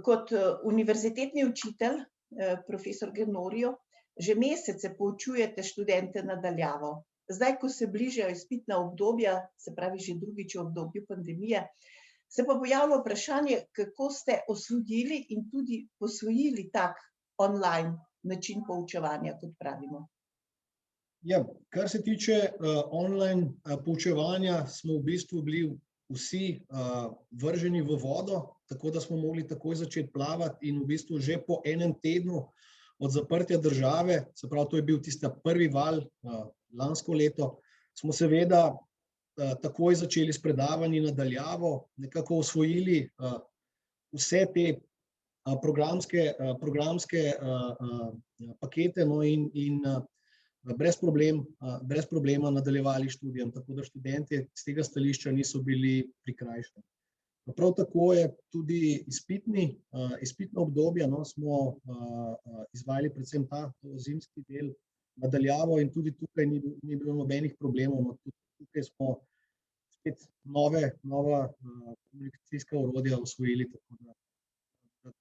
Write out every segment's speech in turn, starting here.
Kot univerzitetni učitelj, profesor Genorijo, že mesece poučujete študente na daljavo. Zdaj, ko se bližajo izpitna obdobja, se pravi že drugič v obdobju pandemije, se pa pojavlja vprašanje, kako ste osvojili in tudi posvojili tak online način poučevanja, kot pravimo. Ja, kar se tiče online poučevanja, smo v bistvu bili vsi vrženi v vodo, tako da smo mogli takoj začeti plavati in v bistvu že po enem tednu od zaprtja države, se pravi, to je bil tista prvi val lansko leto, smo seveda takoj začeli s predavanji na daljavo, nekako osvojili vse te programske pakete in brez problema nadaljevali študijem, tako da študentje z tega stališča niso bili prikrajšani. Prav tako je tudi izpitno obdobje, smo izvajali predvsem ta zimski del na daljavo in tudi tukaj ni bilo nobenih problemov. Tukaj smo spet nova komunikacijska orodja osvojili.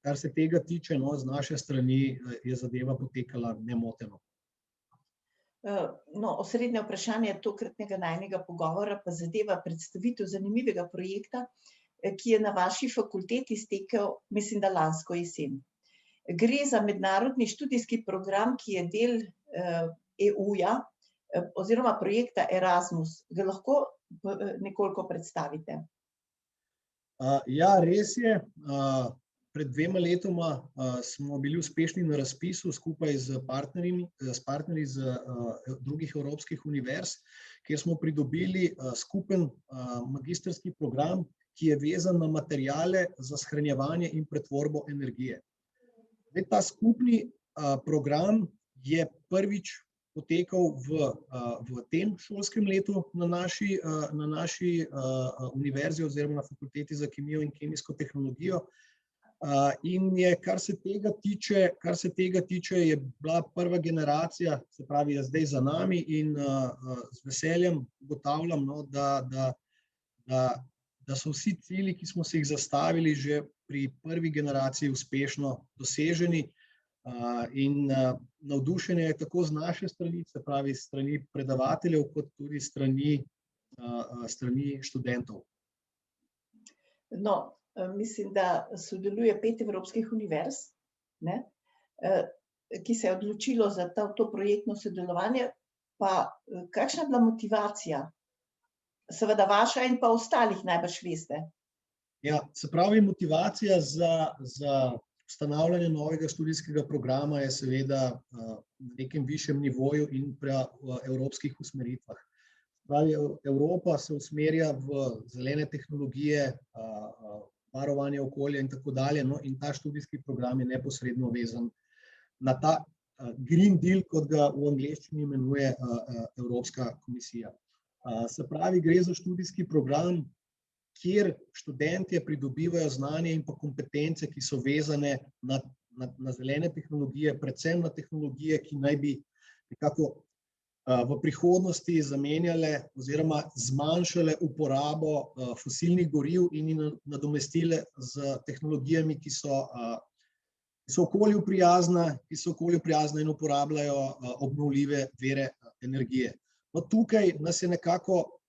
Kar se tega tiče, z naše strani je zadeva potekala nemoteno. Osrednje vprašanje tokratnega najinega pogovora pa zadeva predstavitev zanimivega projekta, ki je na vaši fakulteti stekel, mislim, da lansko jesen. Gre za mednarodni študijski program, ki je del EU-ja oziroma projekta Erasmus. Ga lahko nekoliko predstavite? Ja, res je. Pred 2 letoma smo bili uspešni na razpisu skupaj s partnerji z drugih evropskih univerz, kjer smo pridobili skupen magistrski program, ki je vezan na materiale za shranjevanje in pretvorbo energije. Ta skupni program je prvič potekal v tem šolskem letu na naši univerzi oziroma na fakulteti za kemijo in kemijsko tehnologijo. In je, kar se tega tiče, je bila prva generacija, se pravi, je zdaj za nami in z veseljem ugotavljam, da so vsi cilji, ki smo si jih zastavili, že pri prvi generaciji uspešno doseženi. In navdušenje je tako z naše strani, se pravi strani predavateljev, kot tudi strani študentov. Mislim, da sodeluje 5 evropskih univerz, ki se je odločilo za to projektno sodelovanje. Pa kakšna je bila motivacija? Seveda vaša in pa ostalih najbrž veste. Ja, se pravi, motivacija za ustanavljanje novega študijskega programa je seveda na nekem višjem nivoju in pri evropskih usmeritvah. Evropa se usmerja v zelene tehnologije, varovanje okolja in tako dalje, in ta študijski program je neposredno vezan na ta Green Deal, kot ga v angleščini imenuje Evropska komisija. Se pravi, gre za študijski program, kjer študentje pridobivajo znanje in pa kompetence, ki so vezane na zelene tehnologije, predvsem na tehnologije, ki naj bi nekako v prihodnosti zamenjale oziroma zmanjšale uporabo fosilnih goriv in nadomestile z tehnologijami, ki so okolju prijazne in uporabljajo obnovljive vire energije. Tukaj nas je nekako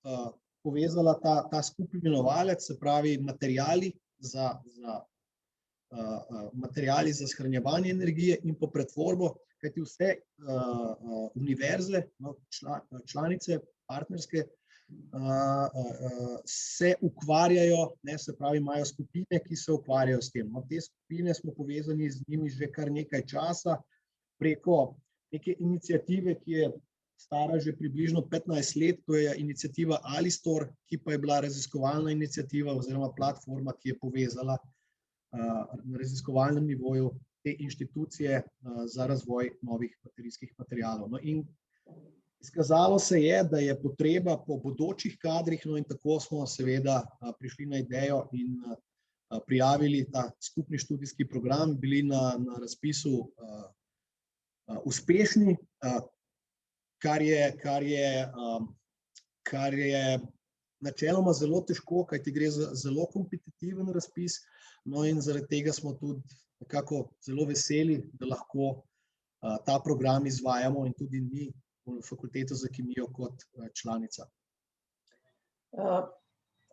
povezala ta skupni imenovalec, se pravi materiali za shranjevanje energije in pa pretvorbo, kajti vse univerze, članice, partnerske, se ukvarjajo, se pravi, imajo skupine, ki se ukvarjajo s tem. Te skupine smo povezani z njimi že kar nekaj časa preko neke iniciative, ki je stara že približno 15 let, to je iniciativa Alistor, ki pa je bila raziskovalna iniciativa oziroma platforma, ki je povezala na raziskovalnem nivoju te inštitucije za razvoj novih baterijskih materialov. In izkazalo se je, da je potreba po bodočih kadrih, in tako smo seveda prišli na idejo in prijavili ta skupni študijski program, bili na razpisu uspešni, kar je načeloma zelo težko, kajti gre za zelo kompetitiven razpis. No in zaradi tega smo tudi nekako zelo veseli, da lahko ta program izvajamo in tudi mi v Fakulteto za kemijo kot članica.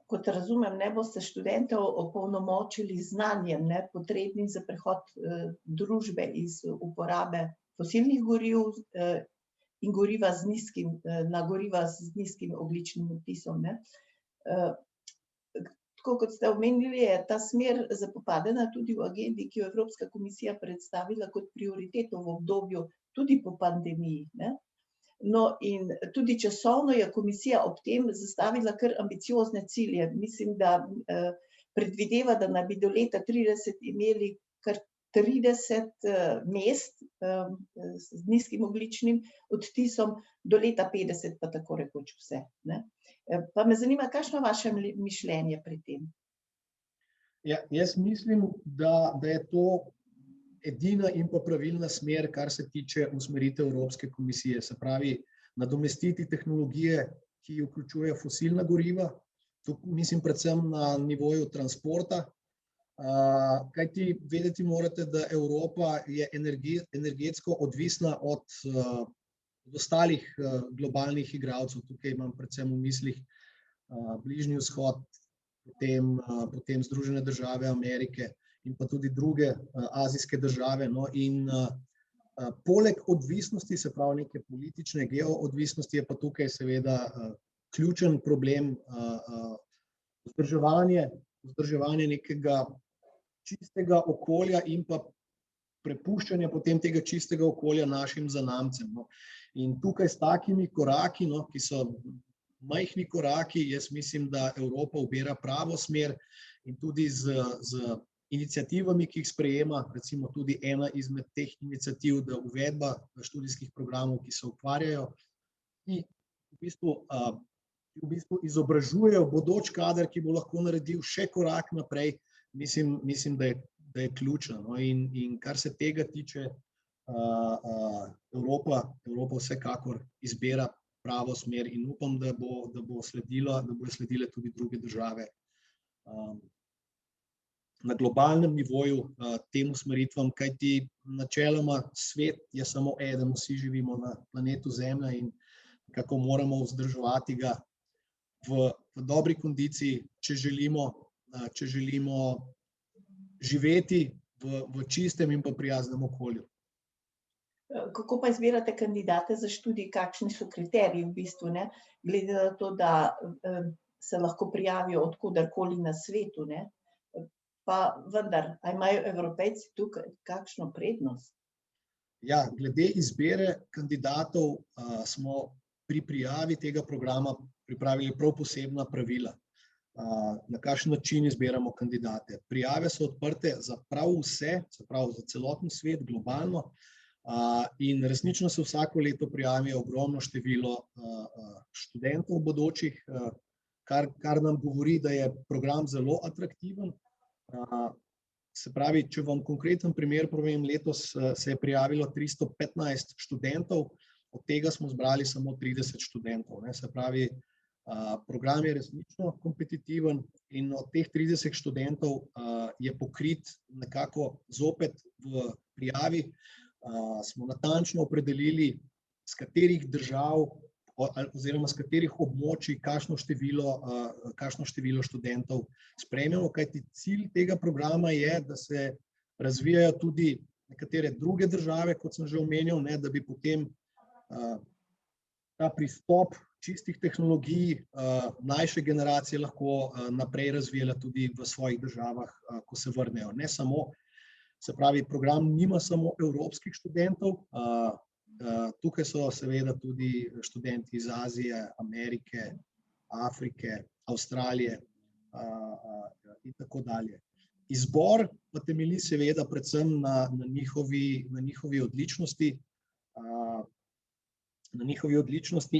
Kot razumem, ne boste študentov opolnomočili z znanjem, potrebnim za prehod družbe iz uporabe fosilnih goriv in goriva na goriva z nizkim ogljičnim odtisom. Tako kot ste omenili, je ta smer zapopadena tudi v agendi, ki jo Evropska komisija predstavila kot prioriteto v obdobju tudi po pandemiji. No, in tudi časovno je komisija ob tem zastavila kar ambiciozne cilje. Mislim, da predvideva, da naj bi do leta 2030 imeli kar 30 mest z nizkim ogljičnim odtisom, do leta 2050 pa tako rekoč vse. Pa me zanima, kakšno je vaše mišljenje pri tem? Ja, jaz mislim, da je to edina in pa pravilna smer, kar se tiče usmeritev Evropske komisije. Se pravi, nadomestiti tehnologije, ki vključujejo fosilna goriva, mislim predvsem na nivoju transporta. Kajti vedeti morate, da Evropa je energetsko odvisna od ostalih globalnih igralcev. Tukaj imam predvsem v mislih Bližnji vzhod, potem Združene države Amerike in pa tudi druge azijske države. No, in poleg odvisnosti, se pravi neke politične geoodvisnosti, je pa tukaj seveda ključen problem vzdrževanje nekega čistega okolja in pa prepuščanje potem tega čistega okolja našim zanamcem. No. In tukaj s takimi koraki, no, ki so majhni koraki, jaz mislim, da Evropa ubira pravo smer in tudi z iniciativami, ki jih sprejema, recimo tudi ena izmed teh iniciativ, da uvedba študijskih programov, ki se ukvarjajo, ki v bistvu izobražujejo bodoč kader, ki bo lahko naredil še korak naprej, mislim, da je ključna. No, in kar se tega tiče, Evropa vsekakor izbira pravo smer in upam, da bodo sledile tudi druge države na globalnem nivoju tem usmeritvam, kajti načeloma svet je samo eden, vsi živimo na planetu Zemlja in kako moramo vzdrževati ga v dobri kondiciji, če želimo živeti v čistem in pa prijaznem okolju. Kako pa izbirate kandidate za študij, kakšni so kriteriji v bistvu, glede na to, da se lahko prijavijo od koderkoli na svetu, pa vendar, a imajo Evropejci tukaj kakšno prednost? Ja, glede izbire kandidatov smo pri prijavi tega programa pripravili prav posebna pravila, na kakšen način izbiramo kandidate. Prijave so odprte za prav vse, se pravi za celoten svet, globalno, in resnično se vsako leto prijavijo ogromno število študentov bodočih, kar nam govori, da je program zelo atraktiven. Se pravi, če vam konkreten primer povem, letos se je prijavilo 315 študentov, od tega smo zbrali samo 30 študentov. Se pravi, program je resnično kompetitiven in od teh 30 študentov je pokrit nekako zopet v prijavi. Smo natančno opredelili, z katerih držav oziroma z katerih območij kakšno število študentov sprejmemo, kajti cilj tega programa je, da se razvijajo tudi nekatere druge države, kot sem že omenil, da bi potem ta pristop čistih tehnologij mlajše generacije lahko naprej razvijala tudi v svojih državah, ko se vrnejo. Ne samo, se pravi, program nima samo evropskih študentov, tukaj so seveda tudi študenti iz Azije, Amerike, Afrike, Avstralije in tako dalje. Izbor pa temelji seveda predvsem na njihovi odličnosti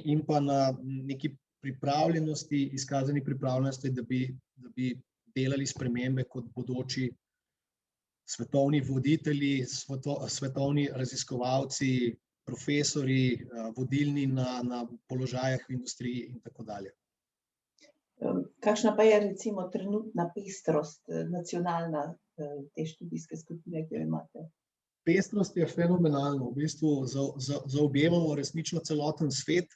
in pa na neki pripravljenosti, izkazani pripravljenosti, da bi delali spremembe kot bodoči svetovni voditelji, svetovni raziskovalci, profesori, vodilni na položajih v industriji in tako dalje. Kakšna pa je recimo trenutna pestrost nacionalna te študijske skupine, ki jo imate? Pestrost je fenomenalna, v bistvu zaobjemamo resnično celoten svet.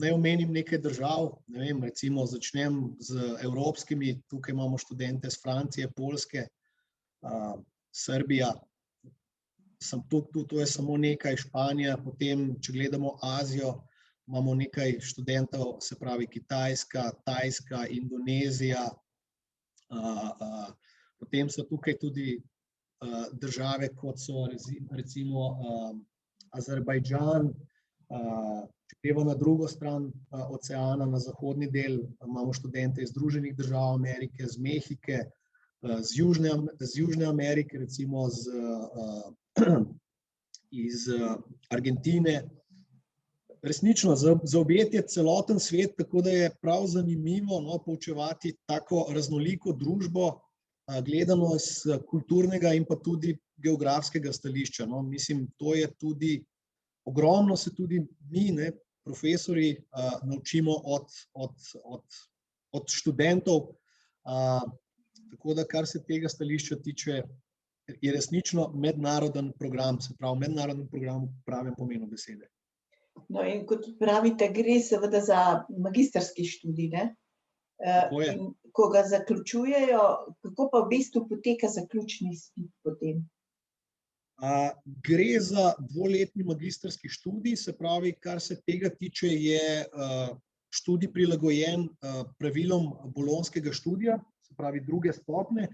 Naj omenim nekaj držav, ne vem, recimo začnem z evropskimi, tukaj imamo študente iz Francije, Poljske, Srbija, to je samo nekaj, Španija, potem, če gledamo Azijo, imamo nekaj študentov, se pravi Kitajska, Tajska, Indonezija, potem so tukaj tudi države, kot so recimo Azerbajdžan, če gremo na drugo stran oceana, na zahodni del, imamo študente iz Združenih držav Amerike, z Mehike, z Južne Amerike, recimo iz Argentine. Resnično, zaobjet je celoten svet, tako da je prav zanimivo poučevati tako raznoliko družbo, gledano iz kulturnega in pa tudi geografskega stališča. Mislim, to je tudi, ogromno se tudi mi, profesori, naučimo od študentov, tako da, kar se tega stališča tiče, je resnično mednaroden program, se pravi, mednaroden program v pravem pomenu besede. No, in kot pravite, gre seveda za magistrski študij, ne? In ko ga zaključujejo, kako pa v bistvu poteka zaključni izpit potem? Gre za dvoletni magistrski študij, se pravi, kar se tega tiče, je študij prilagojen pravilom bolonjskega študija, se pravi druge stopnje.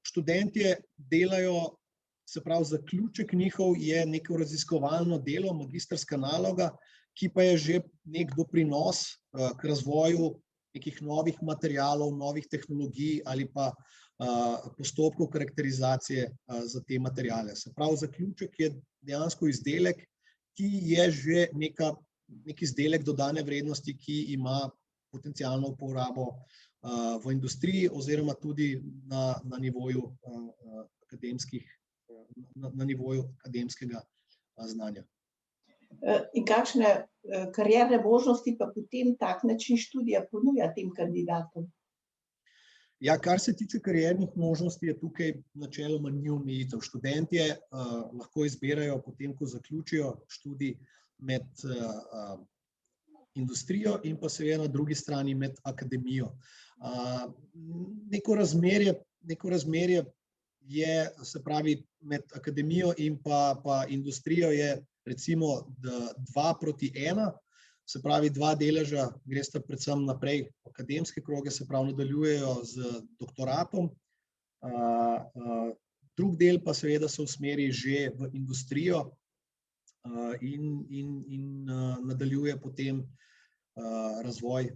Študentje delajo, se pravi, zaključek njihov je neko raziskovalno delo, magistrska naloga, ki pa je že nek doprinos k razvoju nekih novih materialov, novih tehnologij ali pa postopkov karakterizacije za te materiale. Se pravi, zaključek je dejansko izdelek, ki je že nek izdelek dodane vrednosti, ki ima potencialno uporabo v industriji oziroma tudi na nivoju akademskega znanja. In kakšne karierne možnosti pa potem tak način študija ponuja tem kandidatom? Ja, kar se tiče kariernih možnosti, je tukaj načeloma ni omejitev. Študentje lahko izbirajo potem, ko zaključijo študij, med industrijo in pa seveda na drugi strani med akademijo. Neko razmerje je, se pravi, med akademijo in pa industrijo je recimo 2:1, se pravi 2 deleža gresta predvsem naprej v akademske kroge, se pravi nadaljujejo z doktoratom, drug del pa seveda se usmeri že v industrijo in nadaljuje potem razvoj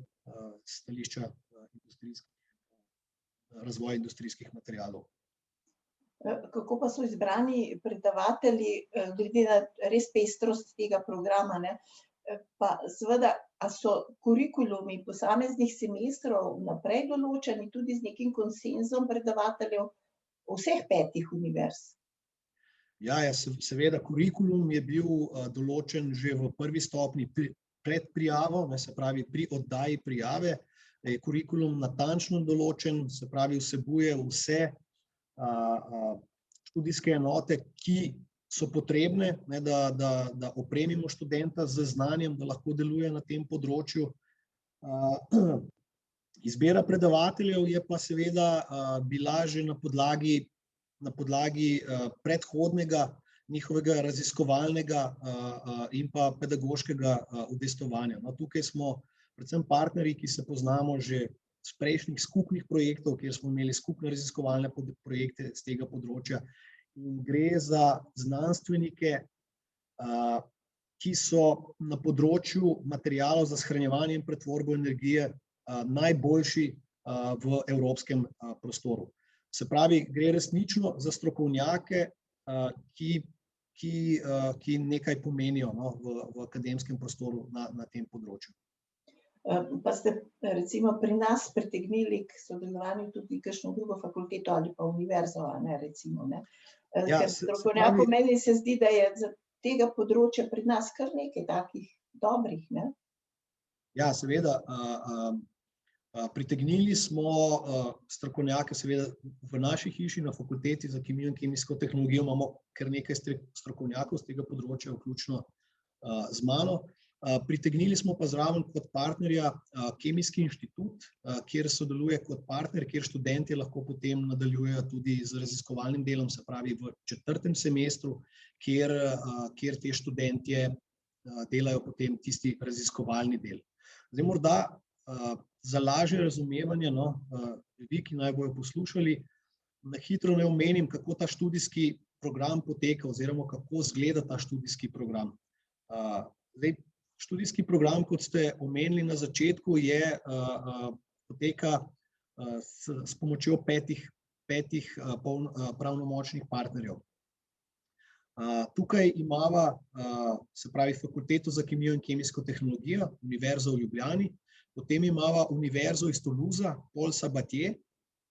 stališča razvoj industrijskih materialov. Kako pa so izbrani predavatelji, glede na res pestrost tega programa, ne? Pa seveda, a so kurikulumi posameznih semestrov naprej določeni tudi z nekim konsenzom predavateljev vseh 5 univerz? Ja, seveda, kurikulum je bil določen že v prvi stopnji pred prijavo, se pravi pri oddaji prijave, je kurikulum natančno določen, se pravi vsebuje vse študijske enote, ki so potrebne, da opremimo študenta z znanjem, da lahko deluje na tem področju. Izbira predavateljev je pa seveda bila že na podlagi predhodnega njihovega raziskovalnega in pa pedagoškega udejstvovanja. Tukaj smo predvsem partnerji, ki se poznamo že z prejšnjih skupnih projektov, kjer smo imeli skupne raziskovalne projekte z tega področja. In gre za znanstvenike, ki so na področju materialov za shranjevanje in pretvorbo energije najboljši v evropskem prostoru. Se pravi, gre resnično za strokovnjake, ki nekaj pomenijo v akademskem prostoru na tem področju. Pa ste recimo pri nas pritegnili k sodelovanju tudi kakšno drugo fakulteto ali pa univerzo, recimo, ne? Ker strokovnjakov meni se zdi, da je za tega področja pri nas kar nekaj takih dobrih, ne? Ja, seveda. Pritegnili smo strokovnjake, seveda v naši hiši na fakulteti za kemijo in kemijsko tehnologijo imamo kar nekaj strokovnjakov z tega področja, vključno z mano. Pritegnili smo pa zraven kot partnerja Kemijski inštitut, kjer sodeluje kot partner, kjer študenti lahko potem nadaljujejo tudi z raziskovalnim delom, se pravi v 4. semestru, kjer te študentje delajo potem tisti raziskovalni del. Zdaj morda za lažje razumevanje, ljudi, ki naj bojo poslušali, na hitro ne omenim, kako ta študijski program poteka oziroma kako izgleda ta študijski program. Zdaj, študijski program, kot ste omenili na začetku, poteka s pomočjo petih pravnomočnih partnerjev. Tukaj imava, se pravi, Fakulteto za kemijo in kemijsko tehnologijo, Univerzo v Ljubljani, potem imava Univerzo iz Toulouse, Paul Sabatier,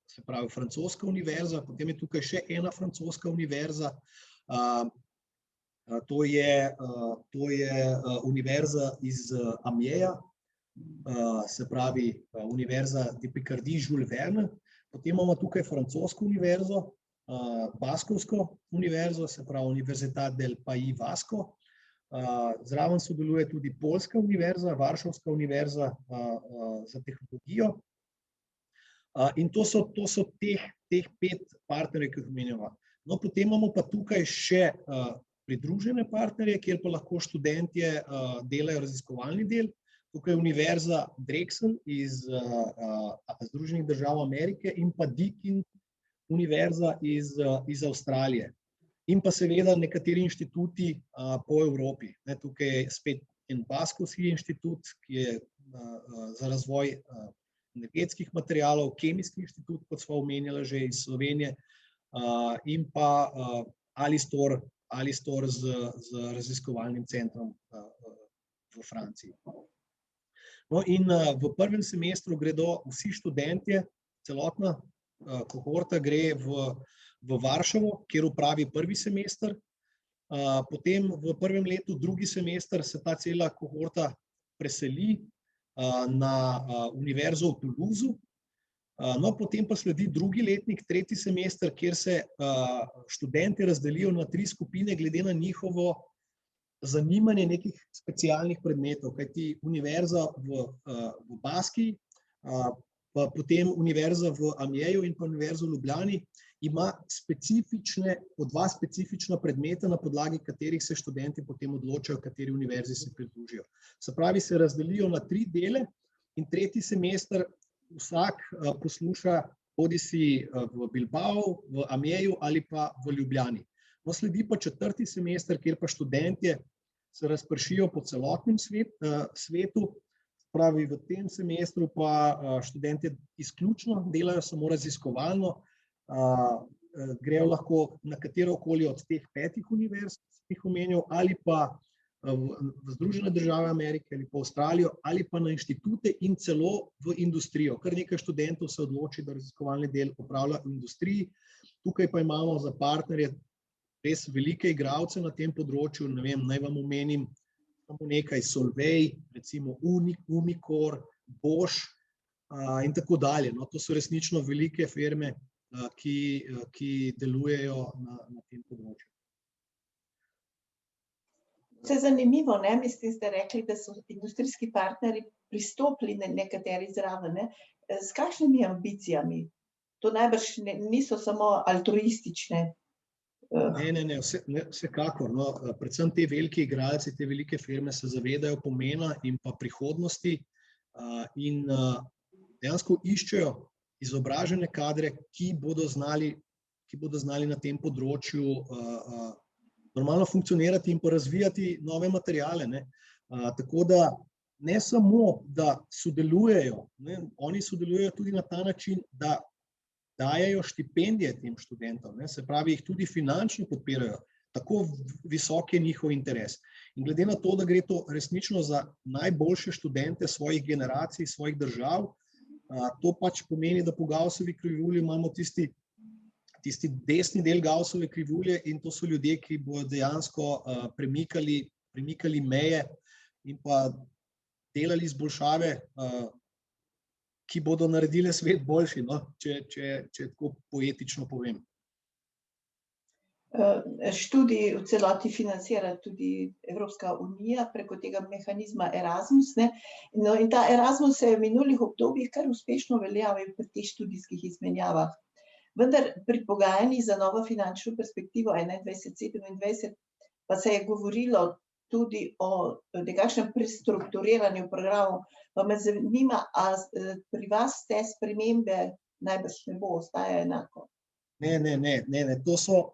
se pravi francoska univerza, potem je tukaj še ena francoska univerza, to je Univerza iz Amiens, se pravi Univerza de Picardie Jules Verne, potem imamo tukaj francosko univerzo, baskovsko univerzo, se pravi Universitat del País Vasco, zraven sodeluje tudi poljska univerza, Varšavska univerza za tehnologijo. In to so teh 5 partnerjev, ki jih omenjava. No, potem imamo pa tukaj še pridružene partnerje, kjer pa lahko študentje delajo raziskovalni del. Tukaj je Univerza Drexel iz Združenih držav Amerike in pa Deakin Univerza iz Avstralije. In pa seveda nekateri inštituti po Evropi. Tukaj je spet en baskovski inštitut, ki je za razvoj energetskih materialov, Kemijski inštitut, kot sva omenjala že iz Slovenije, in pa Alistor z raziskovalnim centrom v Franciji. No, in v 1. semestru gredo vsi študentje, celotna kohorta gre v Varšavo, kjer opravi 1. semester, potem v 1. letu, 2. semester, se ta cela kohorta preseli na Univerzo v Toulouse, no, potem pa sledi 2. letnik, 3. semester, kjer se študenti razdelijo na 3 skupine glede na njihovo zanimanje nekih specialnih predmetov, kajti Univerza v Baskiji, pa potem Univerza v Amiensu in pa Univerza v Ljubljani ima po 2 specifična predmeta, na podlagi katerih se študenti potem odločajo, kateri univerzi se pridružijo. Se pravi, se razdelijo na 3 dele in 3. semester vsak posluša bodisi v Bilbao, v Amiensu ali pa v Ljubljani. No, sledi pa 4. semester, kjer pa študentje se razpršijo po celotnem svetu, pravi v tem semestru pa študentje izključno delajo samo raziskovalno, grejo lahko na katerokoli od teh 5 univerz, ki jih omenil, ali pa v Združene države Amerike ali pa Avstralijo, ali pa na inštitute in celo v industrijo. Kar nekaj študentov se odloči, da raziskovalni del opravlja v industriji. Tukaj pa imamo za partnerje res velike igralce na tem področju, ne vem, naj vam omenim samo nekaj, Solvay, recimo Umicore, Bosch in tako dalje. No, to so resnično velike firme, ki delujejo na tem področju. Vse zanimivo, ne? Mislim, ste rekli, da so industrijski partnerji pristopili nekateri zraven, ne? S kakšnimi ambicijami? To najbrž niso samo altruistične. Ne, vsekakor. No, predvsem te velike igralci, te velike firme se zavedajo pomena in pa prihodnosti in dejansko iščejo izobražene kadre, ki bodo znali na tem področju normalno funkcionirati in pa razvijati nove materiale, ne. Tako da ne samo, da sodelujejo, ne, oni sodelujejo tudi na ta način, da dajejo štipendije tem študentom, ne, se pravi, jih tudi finančno podpirajo, tako visok je njihov interes. In glede na to, da gre to resnično za najboljše študente svojih generacij, svojih držav, to pač pomeni, da po Gaussovi krivulji imamo tisti desni del Gaussove krivulje in to so ljudje, ki bodo dejansko premikali meje in pa delali izboljšave, ki bodo naredile svet boljši, no? če tako poetično povem. Študij v celoti financira tudi Evropska unija preko tega mehanizma Erasmus, ne. No, in ta Erasmus se je v minulih obdobjih kar uspešno uveljavil pri teh študijskih izmenjavah. Vendar pri pogajanjih za novo finančno perspektivo 21-27 pa se je govorilo tudi o nekakšnem prestrukturiranju programov. Pa me zanima, a pri vas te spremembe najbrž ne bo, ostaja enako? Ne, to so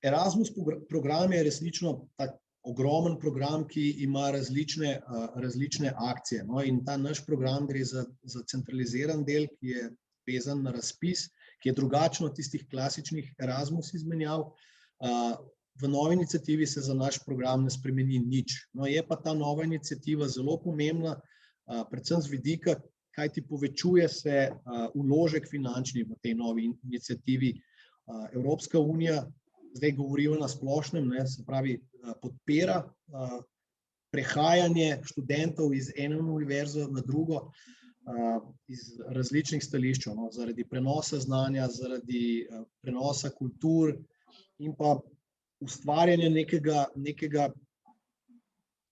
Erasmus program je resnično tak ogromen program, ki ima različne akcije. No, in ta naš program gre za centraliziran del, ki je vezan na razpis, ki je drugačen od tistih klasičnih Erasmus izmenjav. V novi iniciativi se za naš program ne spremeni nič. No, je pa ta nova iniciativa zelo pomembna, predvsem z vidika, kajti povečuje se vložek finančni v tej novi iniciativi. Evropska unija zdaj govorijo na splošnem, ne, se pravi, podpira prehajanje študentov iz ene univerze na drugo iz različnih stališč, no, zaradi prenosa znanja, zaradi prenosa kultur in pa ustvarjanja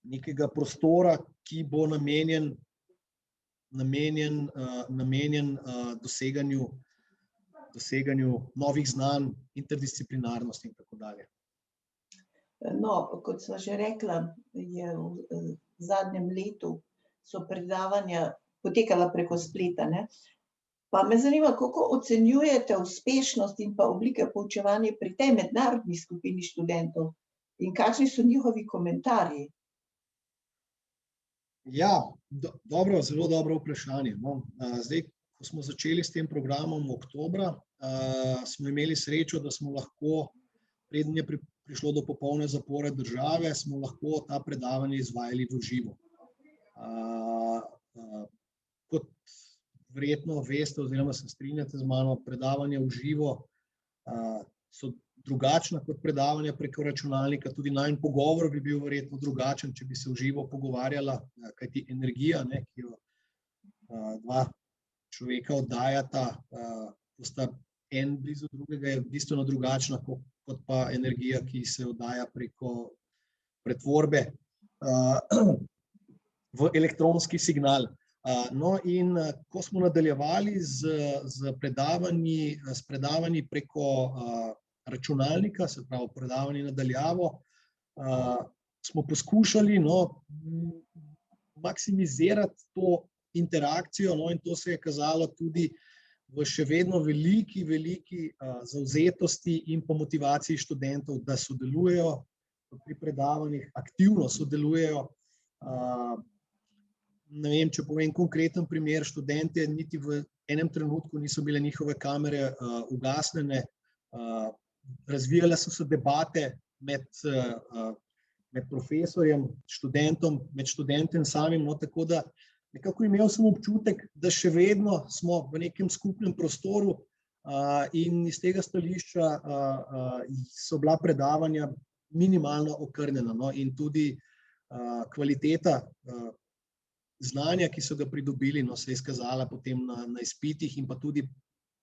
nekega prostora, ki bo namenjen doseganju novih znanj, interdisciplinarnosti in tako dalje. No, kot sva že rekla, je v zadnjem letu so predavanja potekala preko spleta, ne. Pa me zanima, kako ocenjujete uspešnost in pa oblike poučevanja pri tej mednarodni skupini študentov in kakšni so njihovi komentarji? Ja, dobro, zelo dobro vprašanje. No, zdaj, ko smo začeli s tem programom oktobra, smo imeli srečo, da smo lahko, preden je prišlo do popolne zapore države, smo lahko ta predavanja izvajali v živo. Kot verjetno veste oziroma se strinjate z mano, predavanja v živo so drugačna kot predavanja preko računalnika. Tudi najin pogovor bi bil verjetno drugačen, če bi se v živo pogovarjala, kajti energija, ne, ki jo dva človeka oddajata, ko sta en blizu drugega, je bistveno drugačna kot pa energija, ki se oddaja preko pretvorbe v elektronski signal. No, in ko smo nadaljevali z predavanji preko računalnika, se pravi predavanje na daljavo, smo poskušali, no, maksimizirati to interakcijo, no, in to se je kazalo tudi v še vedno veliki zavzetosti in pa motivaciji študentov, da sodelujejo pri predavanjih, aktivno sodelujejo. Ne vem, če povem konkreten primer, študente niti v enem trenutku niso bile njihove kamere ugasnjene, razvijale so se debate med profesorjem, študentom, med študentem samim, no, tako da nekako imel sem občutek, da še vedno smo v nekem skupnem prostoru in iz tega stališča so bila predavanja minimalno okrnjena, no, in tudi kvaliteta znanja, ki so ga pridobili, no, se je izkazala potem na izpitih in pa tudi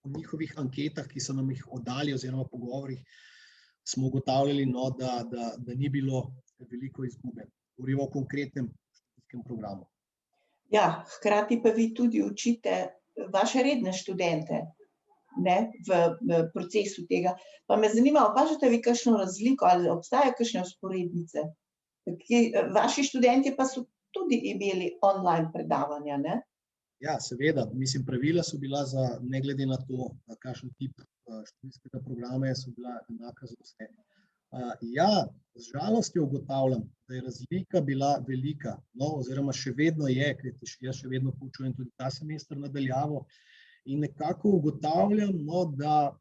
v njihovih anketah, ki so nam jih oddali oziroma pogovorih, smo ugotavljali, no, da ni bilo veliko izgube. Govorimo o konkretnem študijskem programu. Ja, hkrati pa vi tudi učite vaše redne študente, ne, v procesu tega. Pa me zanima, opažate vi kakšno razliko ali obstajajo kakšne vzporednice? Vaši študentje pa so tudi imeli online predavanja, ne? Ja, seveda. Mislim, pravila so bila ne glede na to, kakšen tip študijskega programa so bila enaka za vse. Ja, z žalostjo ugotavljam, da je razlika bila velika, no, oziroma še vedno je, ker jaz še vedno poučujem tudi ta semester na daljavo in nekako ugotavljam, no, da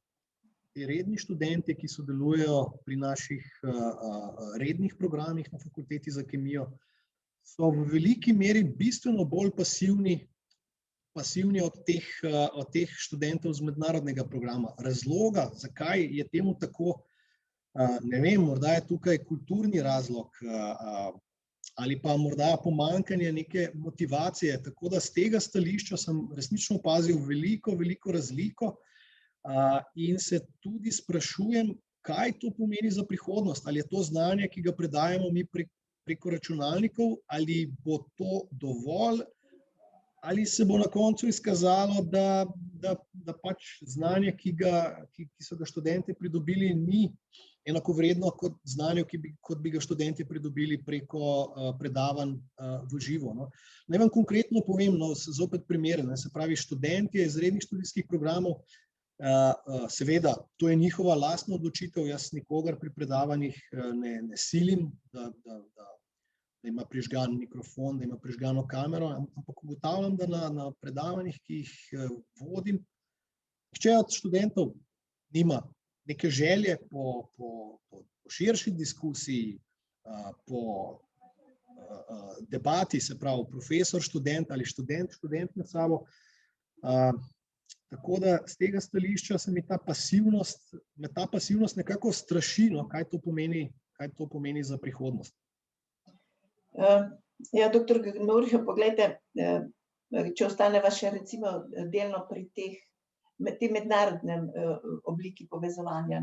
ti redni študenti, ki sodelujejo pri naših rednih programih na fakulteti za kemijo, so v veliki meri bistveno bolj pasivni od teh študentov z mednarodnega programa. Razloga, zakaj je temu tako, ne vem, morda je tukaj kulturni razlog ali pa morda pomanjkanje neke motivacije. Tako da z tega stališča sem resnično opazil veliko razliko in se tudi sprašujem, kaj to pomeni za prihodnost. Ali je to znanje, ki ga predajamo mi preko računalnikov, ali bo to dovolj, ali se bo na koncu izkazalo, da pač znanje, ki so ga študenti pridobili, ni enakovredno kot znanje, kot bi ga študenti pridobili preko predavanj v živo. Naj vam konkretno povem, zopet primer, se pravi, študentje izrednih študijskih programov, seveda, to je njihova lastna odločitev, jaz nikogar pri predavanjih ne silim, da ima prižgan mikrofon, da ima prižgano kamero, ampak ugotavljam, da na predavanjih, ki jih vodim, nihče od študentov nima neke želje po širši diskusiji, po debati, se pravi profesor, študent ali študent med sabo. Tako da z tega stališča se mi ta pasivnost nekako straši, kaj to pomeni za prihodnost. Ja, doktor Gnorjo, poglejte, če ostaneva še recimo delno pri tej mednarodnem obliki povezovanja,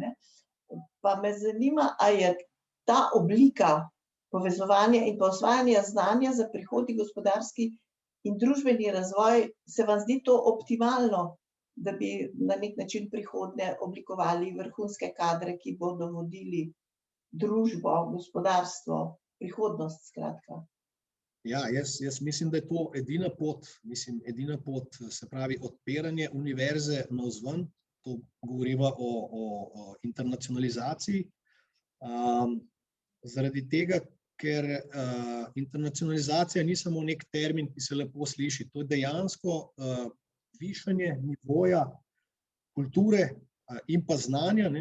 pa me zanima, a je ta oblika povezovanja in pa osvajanja znanja za prihodnji gospodarski in družbeni razvoj, se vam zdi to optimalno, da bi na nek način prihodnje oblikovali vrhunske kadre, ki bodo vodili družbo, gospodarstvo, prihodnost, skratka. Ja, jaz mislim, da je to edina pot, se pravi, odpiranje univerze navzven, to govoriva o internacionalizaciji, zaradi tega, ker internacionalizacija ni samo nek termin, ki se lepo sliši, to je dejansko višanje nivoja kulture in pa znanja,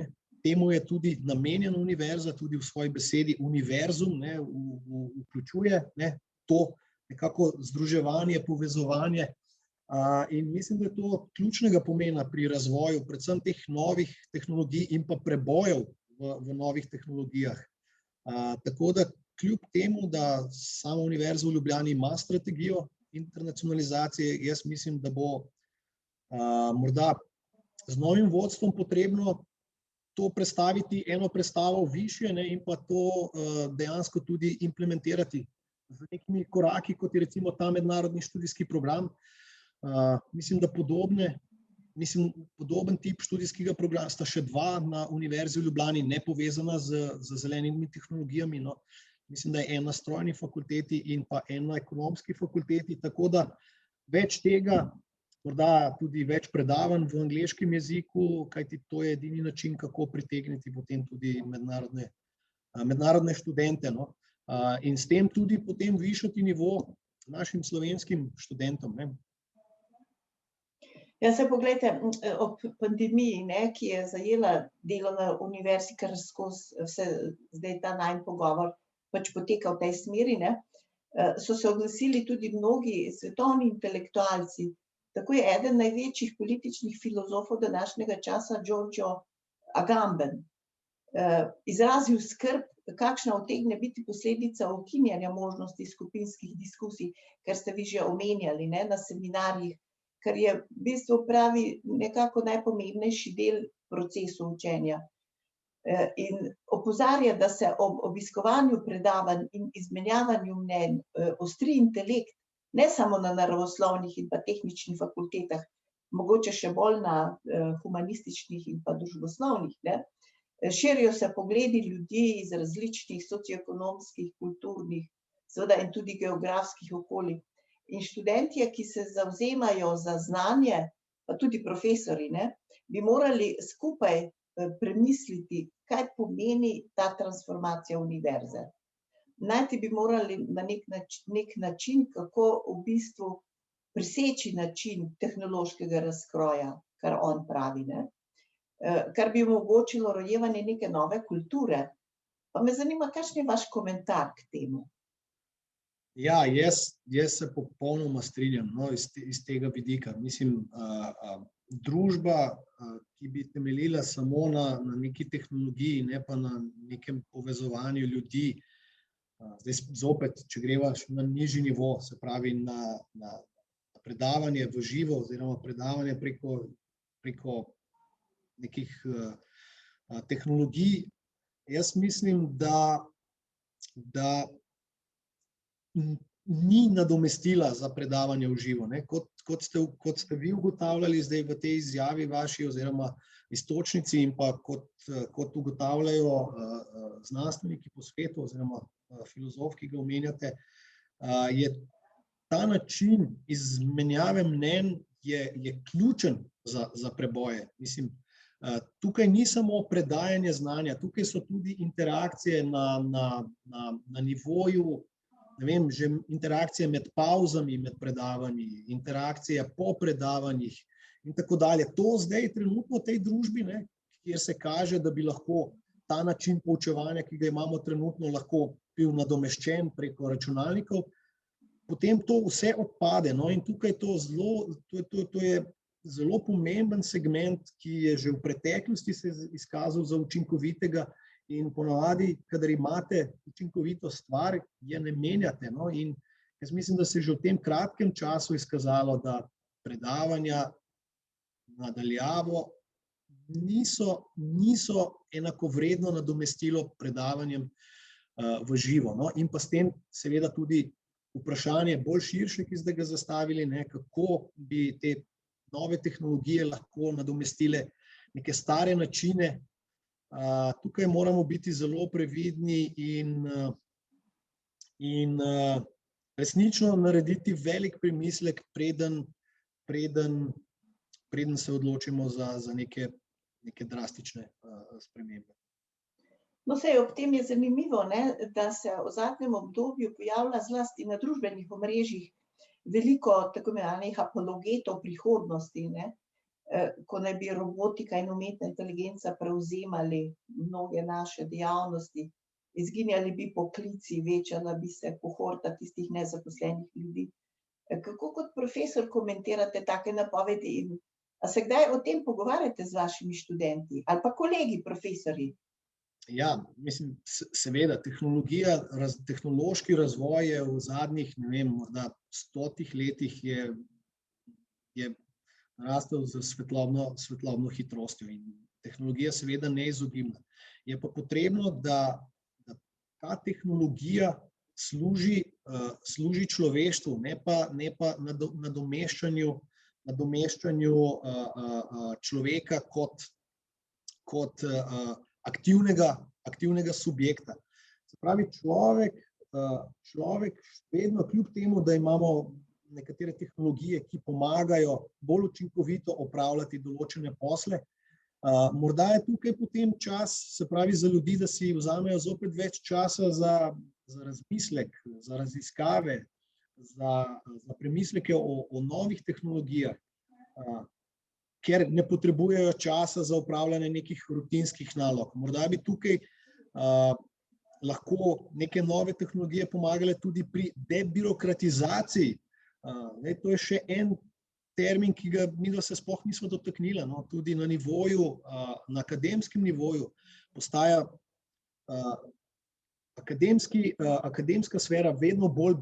temu je tudi namenjena univerza, tudi v svoji besedi univerzum vključuje to nekako združevanje, povezovanje in mislim, da je to ključnega pomena pri razvoju, predvsem teh novih tehnologij in pa prebojev v novih tehnologijah. Tako da kljub temu, da sama Univerza v Ljubljani ima strategijo internacionalizacije, jaz mislim, da bo morda z novim vodstvom potrebno to prestaviti eno prestavo višje in pa to dejansko tudi implementirati z nekimi koraki, kot je recimo ta mednarodni študijski program. Mislim, da podoben tip študijskega programa sta še dva na Univerzi v Ljubljani, nepovezana z zelenimi tehnologijami. Mislim, da je ena na strojni fakulteti in pa ena na ekonomski fakulteti, tako da več tega, morda tudi več predavanj v angleškem jeziku, kajti to je edini način, kako pritegniti potem tudi mednarodne študente. In s tem tudi potem višati nivo našim slovenskim študentom. Ja, se poglejte, ob pandemiji, ki je zajela delo na univerzi, kar skozi vse zdaj ta najin pogovor pač poteka v tej smeri, so se oglasili tudi mnogi svetovni intelektualci. Tako je eden največjih političnih filozofov današnjega časa, Giorgio Agamben, izrazil skrb, kakšna utegne biti posledica ukinjanja možnosti skupinskih diskusij, kar ste vi že omenjali na seminarjih, kar je v bistvu pravi nekako najpomembnejši del procesu učenja. In opozarja, da se ob obiskovanju predavanj in izmenjavanju mnenj ostri intelekt, ne samo na naravoslovnih in pa tehničnih fakultetah, mogoče še bolj na humanističnih in pa družboslovnih. Širijo se pogledi ljudi iz različnih socioekonomskih, kulturnih, seveda in tudi geografskih okolij. In študentje, ki se zavzemajo za znanje, pa tudi profesorji, bi morali skupaj premisliti, kaj pomeni ta transformacija univerze. Najti bi morali na nek način, kako v bistvu preseči način tehnološkega razkroja, kar on pravi, kar bi omogočilo rojevanje neke nove kulture. Pa me zanima, kakšen je vaš komentar k temu? Ja, jaz se popolnoma strinjam iz tega vidika. Mislim, družba, ki bi temeljila samo na neki tehnologiji, ne pa na nekem povezovanju ljudi, Zdaj zopet, če greva na nižji nivo, se pravi na predavanje v živo oziroma predavanje preko nekih tehnologij, jaz mislim, da ni nadomestila za predavanje v živo. Kot ste vi ugotavljali zdaj v tej izjavi vaši oziroma iztočnici in pa kot ugotavljajo znanstveniki po svetu oziroma filozof, ki ga omenjate, je ta način izmenjave mnenj je ključen za preboje. Mislim, tukaj ni samo predajanje znanja, tukaj so tudi interakcije na nivoju, ne vem, že interakcije med pavzami, med predavanji, interakcije po predavanjih in tako dalje. To zdaj trenutno v tej družbi, kjer se kaže, da bi lahko ta način poučevanja, ki ga imamo trenutno, lahko bil nadomeščen preko računalnikov, potem to vse odpade. In tukaj to je zelo pomemben segment, ki je že v preteklosti se izkazal za učinkovitega in ponavadi, kadar imate učinkovito stvar, je ne menjate. In jaz mislim, da se je že v tem kratkem času izkazalo, da predavanja nadaljavo niso enakovredno nadomestilo predavanjem v živo. In pa s tem seveda tudi vprašanje bolj širše, ki ste ga zastavili, kako bi te nove tehnologije lahko nadomestile neke stare načine. Tukaj moramo biti zelo previdni in resnično narediti velik premislek, preden se odločimo za neke drastične spremembe. No, saj ob tem je zanimivo, da se v zadnjem obdobju pojavlja zlasti na družbenih omrežjih veliko tako imenovanih apologetov prihodnosti, ko naj bi robotika in umetna inteligenca prevzemali mnoge naše dejavnosti, izginjali bi poklici, večala bi se kohorta tistih nezaposlenih ljudi. Kako kot profesor komentirate take napovedi in a se kdaj o tem pogovarjate z vašimi študenti ali pa kolegi profesorji? Ja, mislim, seveda, tehnološki razvoj je v zadnjih, ne vem, morda 100 letih je narastel z svetlobno hitrostjo in tehnologija seveda neizogibna. Je pa potrebno, da ta tehnologija služi človeštvu, ne pa nadomeščanju človeka kot aktivnega subjekta. Se pravi, človek vedno, kljub temu, da imamo nekatere tehnologije, ki pomagajo bolj učinkovito opravljati določene posle, morda je tukaj potem čas, se pravi, za ljudi, da si vzamejo zopet več časa za razmislek, za raziskave, za premisleke o novih tehnologijah, ker ne potrebujejo časa za opravljanje nekih rutinskih nalog. Morda bi tukaj lahko neke nove tehnologije pomagale tudi pri debirokratizaciji. To je še en termin, ki ga mi se sploh nismo dotaknili. Tudi na nivoju, na akademskem nivoju postaja akademska sfera vedno bolj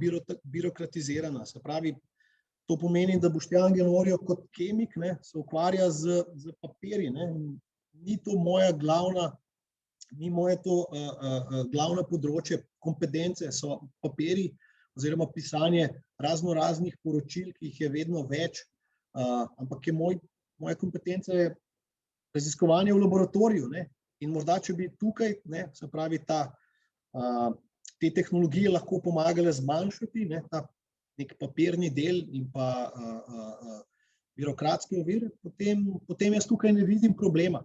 birokratizirana. Se pravi, to pomeni, da Boštjan Genorjev kot kemik se ukvarja z papirji. Ni to moja glavna področje kompetence, so papirji oziroma pisanje raznih poročil, ki jih je vedno več, ampak moja kompetenca je raziskovanje v laboratoriju. In morda, če bi tukaj, se pravi, te tehnologije lahko pomagale zmanjšati ta nek papirni del in pa birokratske ovire, potem jaz tukaj ne vidim problema.